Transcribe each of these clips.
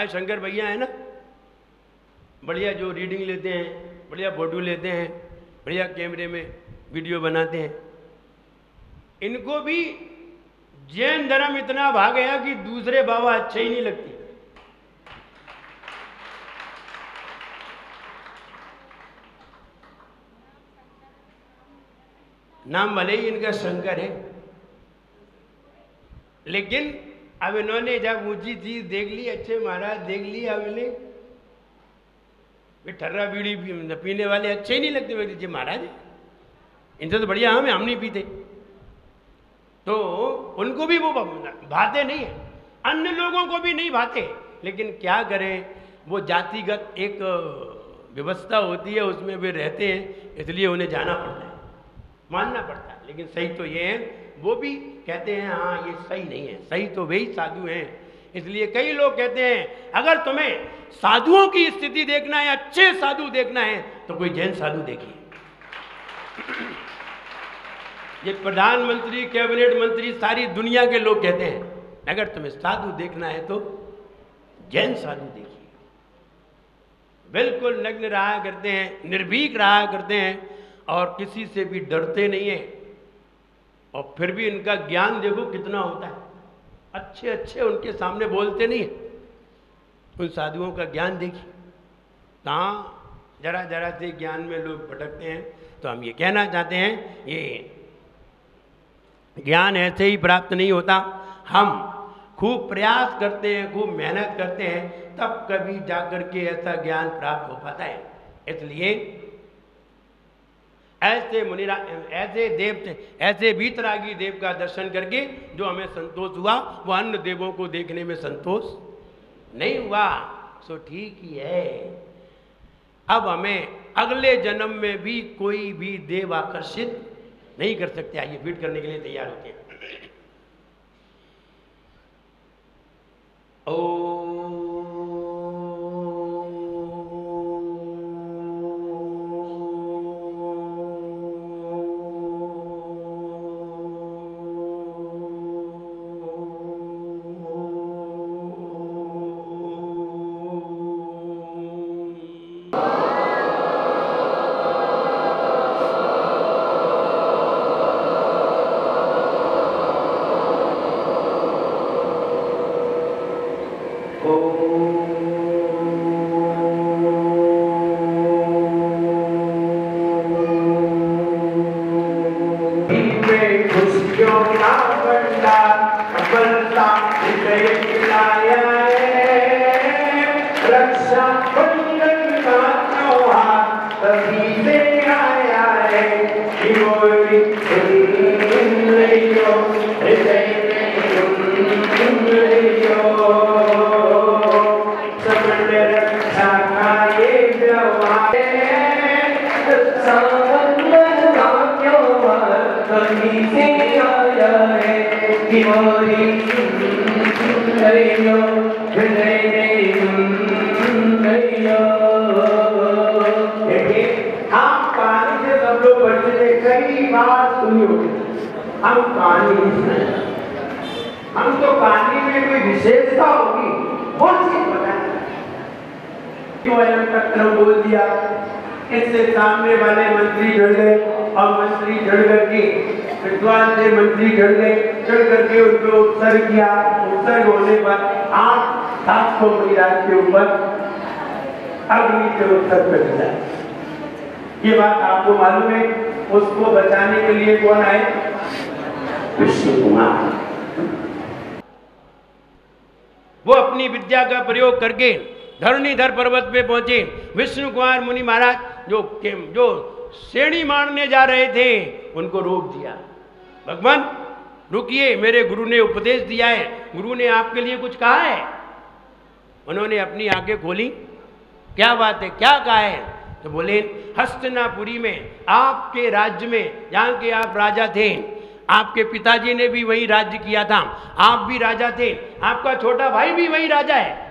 हमारे शंकर भैया हैं ना, बढ़िया जो रीडिंग लेते हैं, बढ़िया फोटो लेते हैं, बढ़िया कैमरे में वीडियो बनाते हैं, इनको भी जैन धर्म इतना भा गया कि दूसरे बाबा अच्छे ही नहीं लगते। नाम भले ही इनका शंकर है, लेकिन अब इन्होंने जब ऊंची चीज देख ली, अच्छे महाराज देख ली, अब इन्हें ठर्रा बीड़ी पीने वाले अच्छे ही नहीं लगते। वे लीजिए महाराज इनसे तो बढ़िया हम नहीं पीते, तो उनको भी वो भाते नहीं है, अन्य लोगों को भी नहीं भाते। लेकिन क्या करें, वो जातिगत एक व्यवस्था होती है, उसमें वे रहते हैं, इसलिए उन्हें जाना पड़ता है, मानना पड़ता है। लेकिन सही तो ये है, वो भी कहते हैं हाँ ये सही नहीं है, सही तो वे ही साधु हैं। इसलिए कई लोग कहते हैं अगर तुम्हें साधुओं की स्थिति देखना है, अच्छे साधु देखना है, तो कोई जैन साधु देखिए। ये प्रधानमंत्री, कैबिनेट मंत्री, सारी दुनिया के लोग कहते हैं अगर तुम्हें साधु देखना है तो जैन साधु देखिए। बिल्कुल नग्न रहा करते हैं, निर्भीक रहा करते हैं और किसी से भी डरते नहीं है, और फिर भी इनका ज्ञान देखो कितना होता है, अच्छे अच्छे उनके सामने बोलते नहीं है। उन साधुओं का ज्ञान देखिए, कहाँ जरा जरा से ज्ञान में लोग भटकते हैं। तो हम ये कहना चाहते हैं ये ज्ञान ऐसे ही प्राप्त नहीं होता, हम खूब प्रयास करते हैं, खूब मेहनत करते हैं, तब कभी जाकर के ऐसा ज्ञान प्राप्त हो पाता है। इसलिए ऐसे मुनिरा, ऐसे देव, ऐसे वीतरागी देव का दर्शन करके जो हमें संतोष हुआ, वो अन्य देवों को देखने में संतोष नहीं हुआ, सो ठीक ही है। अब हमें अगले जन्म में भी कोई भी देव आकर्षित नहीं कर सकते। आइए फीट करने के लिए तैयार होते हैं। ओ हम तो कहानी में कोई विशेषता होगी वो चीज बताएं। तो बोल दिया, इससे सामने वाले मंत्री जड़ गए और मंत्री जड़ करके विद्वान से मंत्री जड़ गए, जड़ करके उनको उत्सर्ग किया। उत्सर्ग होने पर 800 महिराज के ऊपर अग्नि से उत्सर्ग कर दिया। ये बात आपको मालूम है। उसको बचाने के लिए कौन आए? विष्णु कुमार। वो अपनी विद्या का प्रयोग करके धरणीधर पर्वत पे पहुंचे। विष्णु कुमार मुनि महाराज जो श्रेणी मारने जा रहे थे उनको रोक दिया। भगवान रुकिए, मेरे गुरु ने उपदेश दिया है, गुरु ने आपके लिए कुछ कहा है। उन्होंने अपनी आंखें खोली, क्या बात है, क्या कहा है? तो बोले हस्तिनापुरी में, आपके राज्य में, जहाँ के आप राजा थे, आपके पिताजी ने भी वही राज्य किया था, आप भी राजा थे, आपका छोटा भाई भी वही राजा है,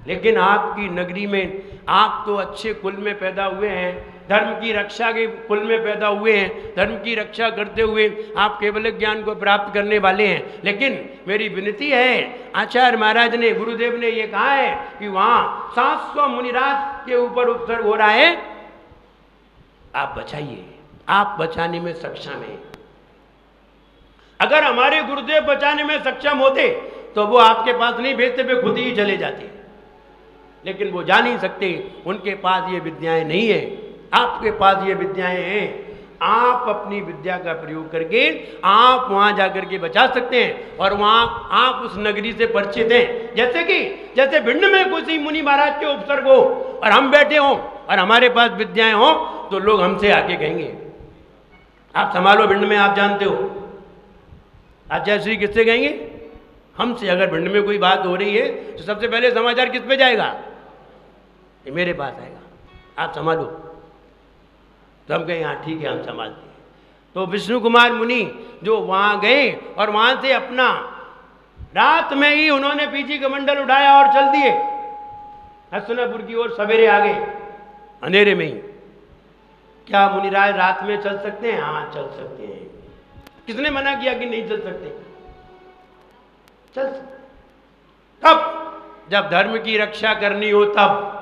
लेकिन आपकी नगरी में आप तो अच्छे कुल में पैदा हुए हैं, धर्म की रक्षा के कुल में पैदा हुए हैं, धर्म की रक्षा करते हुए आप केवल ज्ञान को प्राप्त करने वाले हैं। लेकिन मेरी विनती है, आचार्य महाराज ने, गुरुदेव ने ये कहा है कि वहाँ 700 मुनिराज के ऊपर उपसर्ग हो रहा है, आप बचाइए, आप बचाने में सक्षम हैं। अगर हमारे गुरुदेव बचाने में सक्षम होते तो वो आपके पास नहीं भेजते, वे खुद ही चले जाते। लेकिन वो जा नहीं सकते, उनके पास ये विद्याएं नहीं है, आपके पास ये विद्याएं हैं। आप अपनी विद्या का प्रयोग करके आप वहां जाकर के बचा सकते हैं और वहां आप उस नगरी से परिचित हैं। जैसे भिंड में किसी मुनि महाराज के उपसर्ग हो और हम बैठे हों और हमारे पास विद्याएं हों तो लोग हमसे आके कहेंगे आप संभालो भिंड में, आप जानते हो। आचार्य श्री किससे कहेंगे? हमसे। अगर भिंड में कोई बात हो रही है तो सबसे पहले समाचार किस पे जाएगा? ये मेरे पास आएगा, आप संभालो। तो हम कहें हाँ ठीक है, हम संभालते हैं। तो विष्णु कुमार मुनि जो वहाँ गए और वहाँ से अपना रात में ही उन्होंने पीछे कमंडल उठाया और चल दिए हस्तिनापुर की ओर। सवेरे आ गए अंधेरे में ही। क्या मुनिराज रात में चल सकते हैं? हाँ चल सकते हैं। किसने मना किया कि नहीं चल सकते? चल तब जब धर्म की रक्षा करनी हो, तब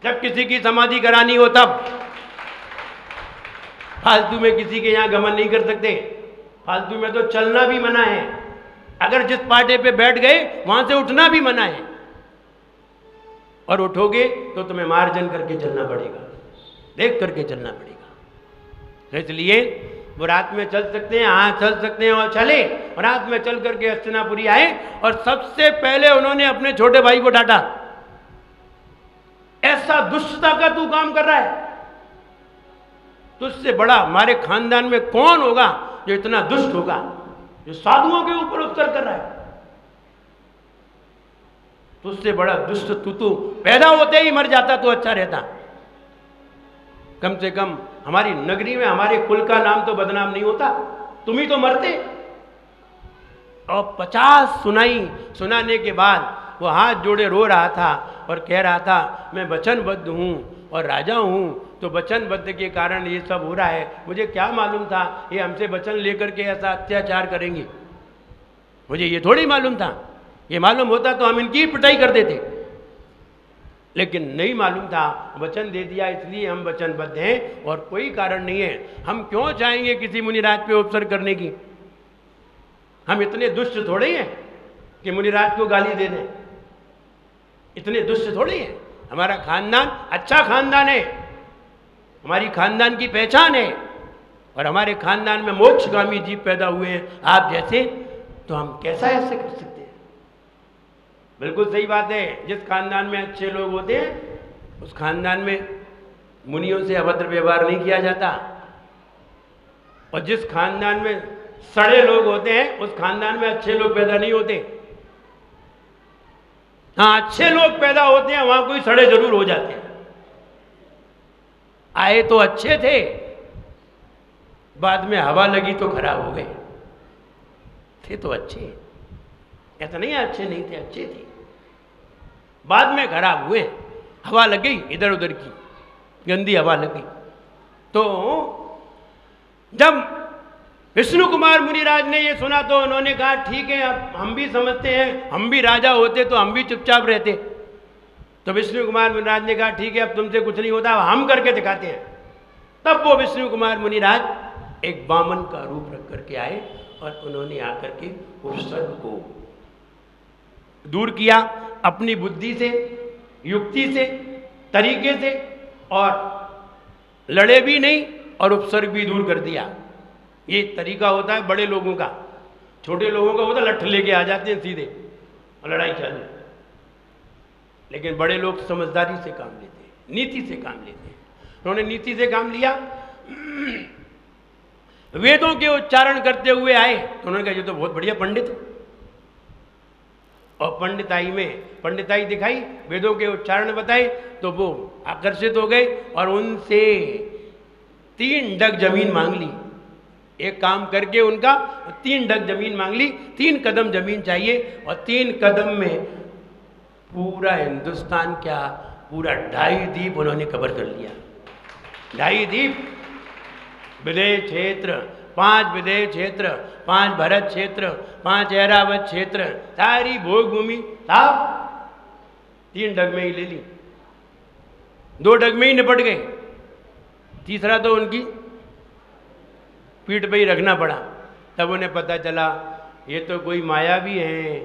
जब किसी की समाधि करानी हो, तब। फालतू में किसी के यहाँ गमन नहीं कर सकते। फालतू में तो चलना भी मना है। अगर जिस पाटे पे बैठ गए वहां से उठना भी मना है, और उठोगे तो तुम्हें मार्जन करके चलना पड़ेगा, देख करके चलना पड़ेगा। इसलिए वो रात में चल सकते हैं, हाँ चल सकते हैं। और चले, रात में चल करके हस्तिनापुरी आए और सबसे पहले उन्होंने अपने छोटे भाई को डांटा, ऐसा दुष्टता का तू काम कर रहा है, तुझसे बड़ा हमारे खानदान में कौन होगा जो इतना दुष्ट होगा, जो साधुओं के ऊपर उपसर्ग कर रहा है। तुझसे बड़ा दुष्ट तू पैदा होते ही मर जाता तो अच्छा रहता। कम से कम हमारी नगरी में हमारे कुल का नाम तो बदनाम नहीं होता, तुम ही तो मरते। और 50 सुनाने के बाद वो हाथ जोड़े रो रहा था और कह रहा था मैं वचनबद्ध हूँ और राजा हूँ, तो वचनबद्ध के कारण ये सब हो रहा है। मुझे क्या मालूम था ये हमसे वचन लेकर के ऐसा अत्याचार करेंगे, मुझे ये थोड़ी मालूम था। ये मालूम होता तो हम इनकी पिटाई कर देते, लेकिन नहीं मालूम था। वचन दे दिया इसलिए हम वचनबद्ध हैं और कोई कारण नहीं है। हम क्यों चाहेंगे किसी मुनिराज पे उपसर्ग करने की? हम इतने दुष्ट थोड़े हैं कि मुनिराज को गाली दे दें, इतने दुष्ट थोड़े हैं। हमारा खानदान अच्छा खानदान है, हमारी खानदान की पहचान है, और हमारे खानदान में मोक्षगामी जीव पैदा हुए हैं आप जैसे, तो हम कैसा ऐसे कर सकते हैं? बिल्कुल सही बात है। जिस खानदान में अच्छे लोग होते हैं उस खानदान में मुनियों से अभद्र व्यवहार नहीं किया जाता, और जिस खानदान में सड़े लोग होते हैं उस खानदान में अच्छे लोग पैदा नहीं होते। हाँ अच्छे लोग पैदा होते हैं, वहां कोई सड़े जरूर हो जाते हैं। आए तो अच्छे थे, बाद में हवा लगी तो खराब हो गए। थे तो अच्छे, ऐसा नहीं है अच्छे नहीं थे, अच्छे थे, बाद में खराब हुए। हवा लग गई इधर उधर की, गंदी हवा लग गई। तो जब विष्णु कुमार मुनिराज ने ये सुना तो उन्होंने कहा ठीक है, अब हम भी समझते हैं, हम भी राजा होते तो हम भी चुपचाप रहते। तो विष्णु कुमार मुनिराज ने कहा ठीक है, अब तुमसे कुछ नहीं होता, हम करके दिखाते हैं। तब वो विष्णु कुमार मुनिराज एक वामन का रूप रख करके आए और उन्होंने आकर के उपसर्ग को दूर किया अपनी बुद्धि से, युक्ति से, तरीके से, और लड़े भी नहीं और उपसर्ग भी दूर कर दिया। ये तरीका होता है बड़े लोगों का, छोटे लोगों का होता है लठ लेके आ जाते हैं सीधे और लड़ाई चालू। लेकिन बड़े लोग समझदारी से काम लेते हैं, नीति से काम लेते हैं। उन्होंने नीति से काम लिया। वेदों के उच्चारण करते हुए आए तो उन्होंने कहा ये तो बहुत बढ़िया पंडित है, और पंडिताई में पंडिताई दिखाई, वेदों के उच्चारण बताए तो वो आकर्षित हो गए और उनसे 3 डग जमीन मांग ली। एक काम करके उनका 3 डग जमीन मांग ली, 3 कदम जमीन चाहिए, और 3 कदम में पूरा हिंदुस्तान क्या पूरा 2.5 द्वीप उन्होंने कवर कर लिया। ढाई दीप, विदेह क्षेत्र, 5 विदेह क्षेत्र, 5 भरत क्षेत्र, 5 ऐरावत क्षेत्र, सारी भोग भूमि साहब 3 डग में ही ले ली, 2 डग में ही निपट गए, तीसरा तो उनकी पीठ पे ही रखना पड़ा। तब उन्हें पता चला ये तो कोई मायावी है,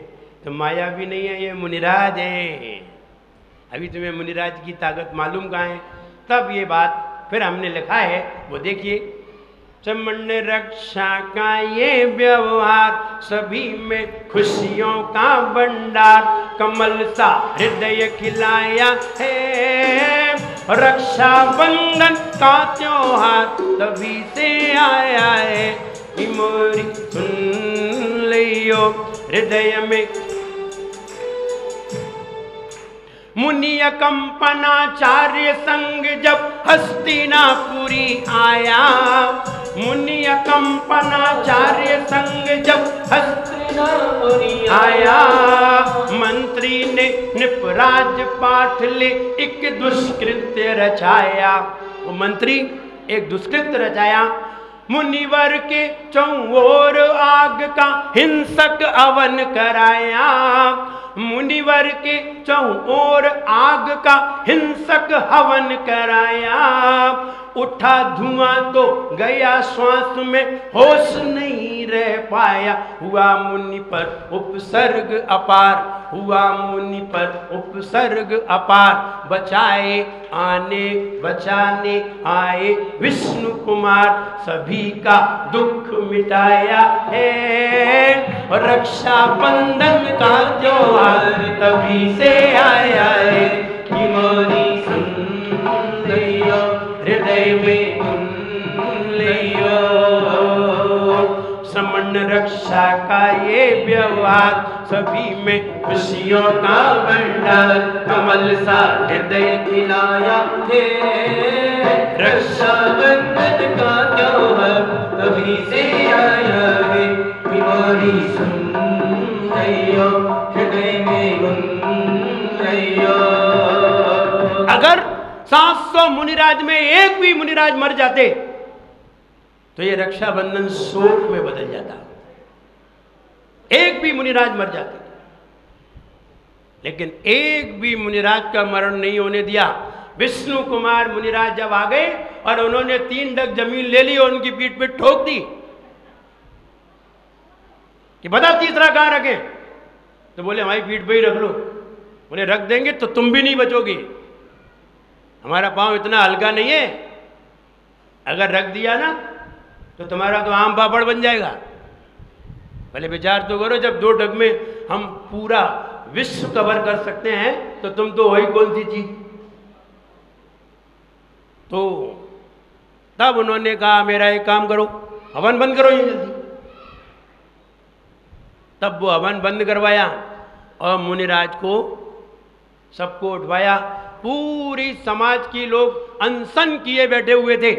तो मायावी नहीं है, ये मुनिराज है। अभी तुम्हें मुनिराज की ताकत मालूम कहाँ है? तब ये बात फिर हमने लिखा है, वो देखिए। चमन रक्षा का ये व्यवहार, सभी में खुशियों का भंडार, कमल सा हृदय खिलाया है, रक्षा बंधन का त्योहार तभी से आया है। मोरी सुन लियो हृदय में मुनि कंपनाचार्य संग जब हस्तिनापुरी आया, मुनि कंपनाचार्य संग जब हस्तिनापुरी आया, मंत्री ने निपराज पाठ ले एक दुष्कृत्य रचाया। वो मंत्री एक दुष्कृत्य रचाया, मुनिवर के चौओर आग का हिंसक हवन कराया, मुनिवर के चौओर आग का हिंसक हवन कराया, उठा धुआं तो गया श्वास में होश नहीं रह पाया, हुआ मुनि पर उपसर्ग अपार, हुआ मुनि पर उपसर्ग अपार, बचाए आने बचाने आए विष्णु कुमार, सभी का दुख मिटाया है, रक्षा बंधन का त्योहार तभी से आया है। कि मोरी सुन लियो हृदय में सुन लियो, समन रक्षा का ये व्यवहार, सभी में खुशियों का भंडार, कमल सा हृदय खिलाया है, रक्षा बंधन का त्योहार तभी से आया है। मोरी सुन लियो हृदय में सुन लियो। अगर 700 मुनिराज में एक भी मुनिराज मर जाते तो ये रक्षाबंधन शोक में बदल जाता, एक भी मुनिराज मर जाते, लेकिन एक भी मुनिराज का मरण नहीं होने दिया। विष्णु कुमार मुनिराज जब आ गए और उन्होंने 3 डग जमीन ले ली और उनकी पीठ पे ठोक दी कि बता तीसरा कहां रखे, तो बोले हमारी पीठ पे ही रख लो। बोले रख देंगे तो तुम भी नहीं बचोगे, हमारा पांव इतना हल्का नहीं है, अगर रख दिया ना तो तुम्हारा तो आम पापड़ बन जाएगा। पहले विचार तो करो, जब 2 डग में हम पूरा विश्व कवर कर सकते हैं तो तुम तो वही कौन सी चीज। तो तब उन्होंने कहा मेरा एक काम करो, हवन बंद करो ये जल्दी। तब वो हवन बंद करवाया और मुनिराज को सबको उठवाया। पूरी समाज के लोग अनशन किए बैठे हुए थे,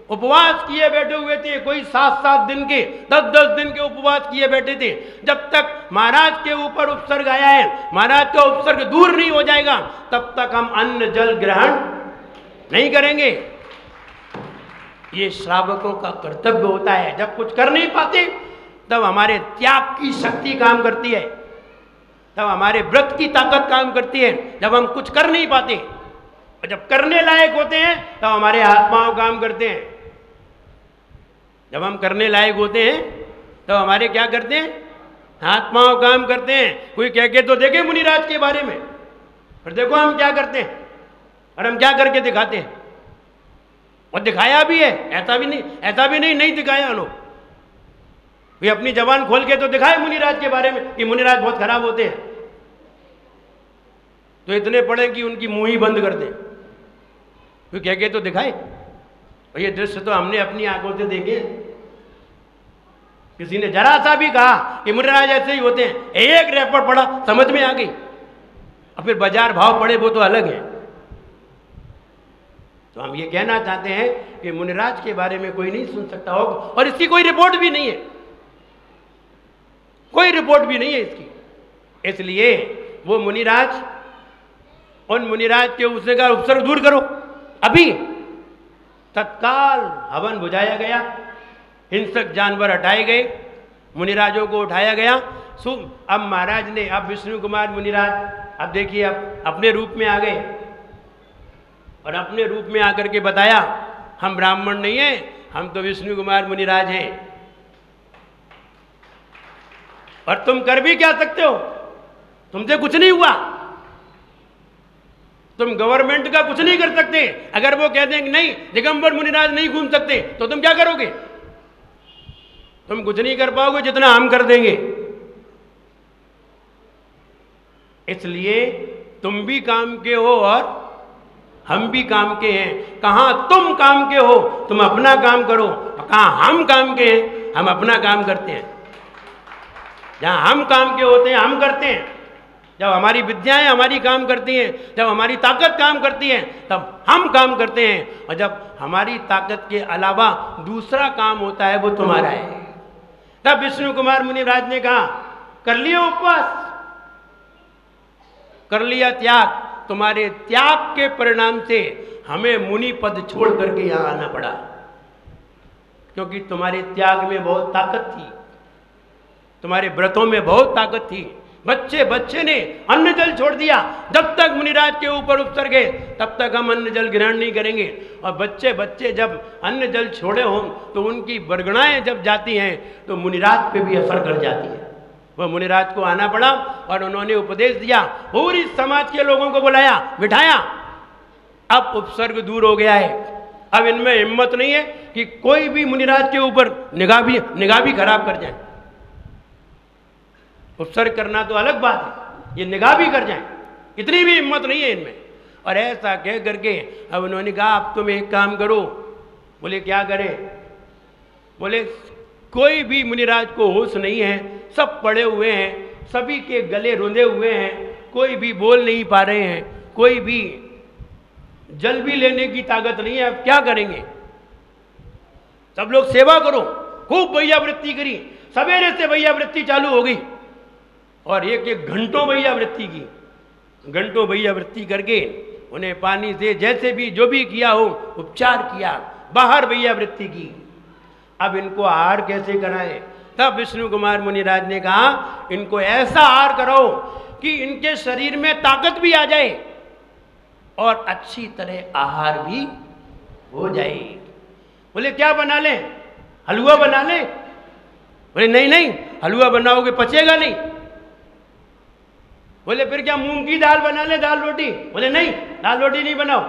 उपवास किए बैठे हुए थे, कोई 7-7 दिन के 10-10 दिन के उपवास किए बैठे थे। जब तक महाराज के ऊपर उपसर्ग आया है, महाराज का उपसर्ग दूर नहीं हो जाएगा, तब तक हम अन्न जल ग्रहण नहीं करेंगे। ये श्रावकों का कर्तव्य होता है। जब कुछ कर नहीं पाते तब हमारे त्याग की शक्ति काम करती है, तब हमारे व्रत की ताकत काम करती है। जब हम कुछ कर नहीं पाते और जब करने लायक होते हैं तब हमारे हाथ पांव काम करते हैं। जब हम करने लायक होते हैं तब हमारे क्या करते हैं, हाथ पांव काम करते हैं। कोई कह के तो देखे मुनिराज के बारे में, फिर देखो हम क्या करते हैं और हम क्या करके दिखाते हैं। और दिखाया भी है, ऐसा भी नहीं दिखाया उन्होंने। वे अपनी जबान खोल के तो दिखाए मुनिराज के बारे में कि मुनिराज बहुत खराब होते हैं, तो इतने पढ़े कि उनकी मुंह ही बंद कर दे। तो कह के तो दिखाए। और ये दृश्य तो हमने अपनी आंखों से देखे। किसी ने जरा सा भी कहा कि मुनिराज ऐसे ही होते हैं, एक रैपर पढ़ा समझ में आ गई, और फिर बाजार भाव पड़े वो तो अलग है। तो हम ये कहना चाहते हैं कि मुनिराज के बारे में कोई नहीं सुन सकता होगा, और इसकी कोई रिपोर्ट भी नहीं है, कोई रिपोर्ट भी नहीं है इसकी। इसलिए वो मुनिराज, उन मुनिराज के उसने कहा उपसर्ग दूर करो अभी। तत्काल हवन बुझाया गया, हिंसक जानवर हटाए गए, मुनिराजों को उठाया गया। अब महाराज ने, अब विष्णु कुमार मुनिराज अब देखिए अब अपने रूप में आ गए और अपने रूप में आकर के बताया हम ब्राह्मण नहीं हैं, हम तो विष्णु कुमार मुनिराज हैं। और तुम कर भी क्या सकते हो, तुमसे कुछ नहीं हुआ, तुम गवर्नमेंट का कुछ नहीं कर सकते। अगर वो कहते हैं कि नहीं दिगंबर मुनिराज नहीं घूम सकते तो तुम क्या करोगे? तुम कुछ नहीं कर पाओगे जितना हम कर देंगे। इसलिए तुम भी काम के हो और हम भी काम के हैं। कहां तुम काम के हो, तुम अपना काम करो, कहां हम काम के हैं, हम अपना काम करते हैं। जहां हम काम के होते हैं हम करते हैं, जब हमारी विद्याएं हमारी काम करती हैं, जब हमारी ताकत काम करती है तब हम काम करते हैं, और जब हमारी ताकत के अलावा दूसरा काम होता है वो तुम्हारा है। तब विष्णु कुमार मुनिराज ने कहा कर लिया उपवास, कर लिया त्याग। तुम्हारे त्याग के परिणाम से हमें मुनि पद छोड़ करके यहां आना पड़ा, क्योंकि तुम्हारे त्याग में बहुत ताकत थी, तुम्हारे व्रतों में बहुत ताकत थी। बच्चे बच्चे ने अन्न जल छोड़ दिया, जब तक मुनिराज के ऊपर उपसर्गे तब तक हम अन्न जल ग्रहण नहीं करेंगे। और बच्चे बच्चे जब अन्न जल छोड़े हों तो उनकी बरगणाएं जब जाती हैं तो मुनिराज पे भी असर कर जाती है। वह मुनिराज को आना पड़ा और उन्होंने उपदेश दिया, पूरी समाज के लोगों को बुलाया, बिठाया। अब उपसर्ग दूर हो गया है, अब इनमें हिम्मत नहीं है कि कोई भी मुनिराज के ऊपर निगाह भी खराब कर जाए। उपसर्ग करना तो अलग बात है, ये निगाह भी कर जाए, इतनी भी हिम्मत नहीं है इनमें। और ऐसा कह करके अब उन्होंने कहा अब तुम एक काम करो। बोले क्या करें? बोले कोई भी मुनिराज को होश नहीं है, सब पड़े हुए हैं, सभी के गले रुंधे हुए हैं, कोई भी बोल नहीं पा रहे हैं, कोई भी जल भी लेने की ताकत नहीं है, अब क्या करेंगे? सब लोग सेवा करो। खूब भैयावृत्ति करी, सवेरे से भैयावृत्ति चालू हो गई और एक एक घंटों भैयावृत्ति की, घंटों भैयावृत्ति करके उन्हें पानी से जैसे भी जो भी किया हो उपचार किया, बाहर भैयावृत्ति की। अब इनको आहार कैसे कराएं? तब विष्णु कुमार मुनिराज ने कहा इनको ऐसा आहार कराओ कि इनके शरीर में ताकत भी आ जाए और अच्छी तरह आहार भी हो जाए। बोले क्या बना लें? हलवा बना लें? बोले नहीं नहीं, हलवा बनाओगे पचेगा नहीं। बोले फिर क्या मूंग की दाल बना ले, दाल रोटी? बोले नहीं, दाल रोटी नहीं बनाओ,